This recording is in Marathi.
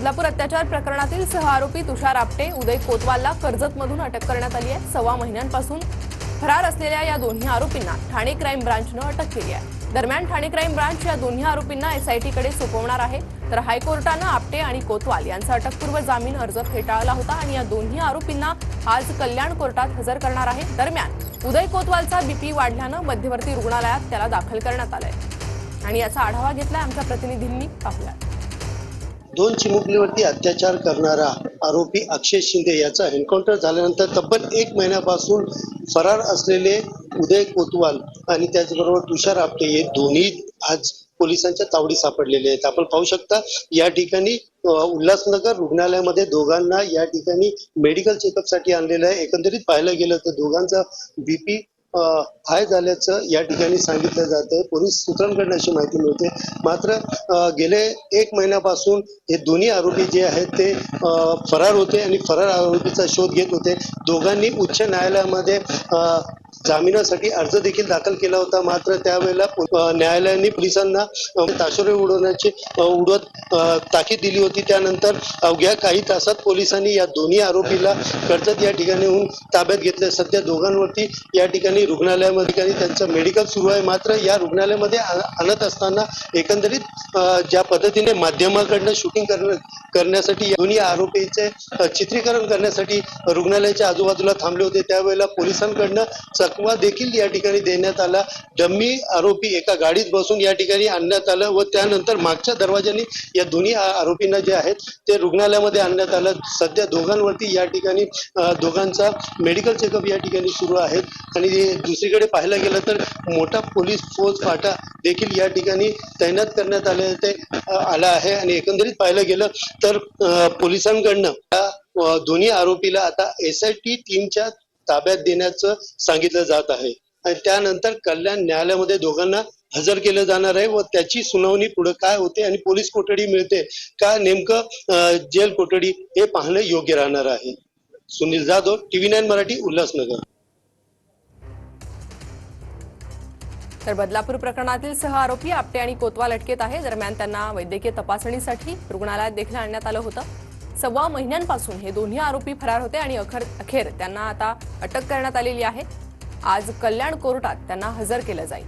बदलापूर अत्याचार प्रकरणातील सहआरोपी तुषार आपटे, उदय कोतवालला कर्जतमधून अटक करण्यात आली आहे। 6 महिन्यांपासून फरार असलेल्या या दोन्ही आरोपींना ठाणे क्राईम ब्रांचने अटक केली आहे। दरम्यान ठाणे क्राईम ब्रांच या दोन्ही आरोपींना एसआयटीकडे सोपवणार आहे। तर हायकोर्टाने आपटे आणि कोतवाल यांचा अटकपूर्व जामीन अर्ज फेटाळला होता आणि या दोन्ही आरोपींना आज कल्याण कोर्टात हजर करणार आहे। दरम्यान उदय कोतवालचा बीपी वाढल्याने मध्यवर्ती रुग्णालयात त्याला दाखल करण्यात आलंय आणि याचा आढावा घेतलाय आमच्या प्रतिनिधींनी। पाहूया। 2 चिमुकलीवरती अत्याचार करणारा आरोपी अक्षय शिंदे याचा एन्काउंटर झाल्यानंतर तब्बल 1 महिन्यापासून फरार असलेले उदय कोतवाल आणि त्याचबरोबर तुषार आपटे हे दोन्ही आज पोलिसांच्या तावडीत सापडलेले आहेत। आपण पाहू शकता या ठिकाणी उल्हासनगर रुग्णालयामध्ये दोघांना या ठिकाणी मेडिकल चेकअपसाठी आणलेलं आहे। एकंदरीत पाहायला गेलं तर दोघांचा बीपी हाय झाल्याचं या ठिकाणी सांगितलं जातं। पोलीस सूत्रांकडून अशी माहिती मिळते। मात्र गेले 1 महिन्यापासून हे दोन्ही आरोपी जे आहेत ते फरार होते आणि फरार आरोपीचा शोध घेत होते। दोघांनी उच्च न्यायालयामध्ये जामिनासाठी अर्ज देखील दाखल केला होता। मात्र त्यावेळेला न्यायालयाने पोलिसांना ताशेरे उडवत ताकीद दिली होती। त्यानंतर अवघ्या काही तासात पोलिसांनी या दोन्ही आरोपीला कर्जत या ठिकाणीहून ताब्यात घेतले। सध्या दोघांवरती या ठिकाणी रुग्णालयामध्ये त्यांचं मेडिकल सुरू आहे। मात्र या रुग्णालयामध्ये आणत असताना एकंदरीत ज्या पद्धतीने माध्यमाकडनं शूटिंग करण्यासाठी दोन्ही आरोपीचे चित्रीकरण करण्यासाठी रुग्णालयाच्या आजूबाजूला थांबले होते। त्यावेळेला पोलिसांकडनं चकवा देखील या ठिकाणी देण्यात आला। डम्मी आरोपी एका गाडीत बसून या ठिकाणी आणण्यात आलं व त्यानंतर मागच्या दरवाजाने या दोन्ही आरोपींना जे आहेत ते रुग्णालयामध्ये आणण्यात आलं। सध्या दोघांवरती या ठिकाणी दोघांचा मेडिकल चेकअप या ठिकाणी सुरू आहे आणि दुसरीकडे पाहायला गेलं तर मोठा पोलीस फौज फाटा देखील या ठिकाणी तैनात करण्यात आला आहे आणि एकंदरीत पाहायला गेलं तर पोलिसांकडनं दोन्ही आरोपीला आता एसआयटी टीमच्या ताब्यात देण्याचं सांगितलं जात आहे आणि त्यानंतर कल्याण न्यायालयामध्ये दोघांना हजर केलं जाणार आहे व त्याची सुनावणी पुढे काय होते आणि पोलीस कोठडी मिळते का नेमकं जेल कोठडी हे पाहणं योग्य राहणार आहे। सुनील जाधव, TV9 मराठी, उल्हासनगर। तर बदलापूर प्रकरणातील सहआरोपी आपटे आणि कोतवाल अटकेत आहे। दरम्यान त्यांना वैद्यकीय तपासणीसाठी रुग्णालयात देखील आणण्यात आलं होतं। 6 महिन्यांपासून हे दोन्ही आरोपी फरार होते आणि अखेर त्यांना आता अटक करण्यात आलेली आहे। आज कल्याण कोर्टात त्यांना हजर केलं जाईल।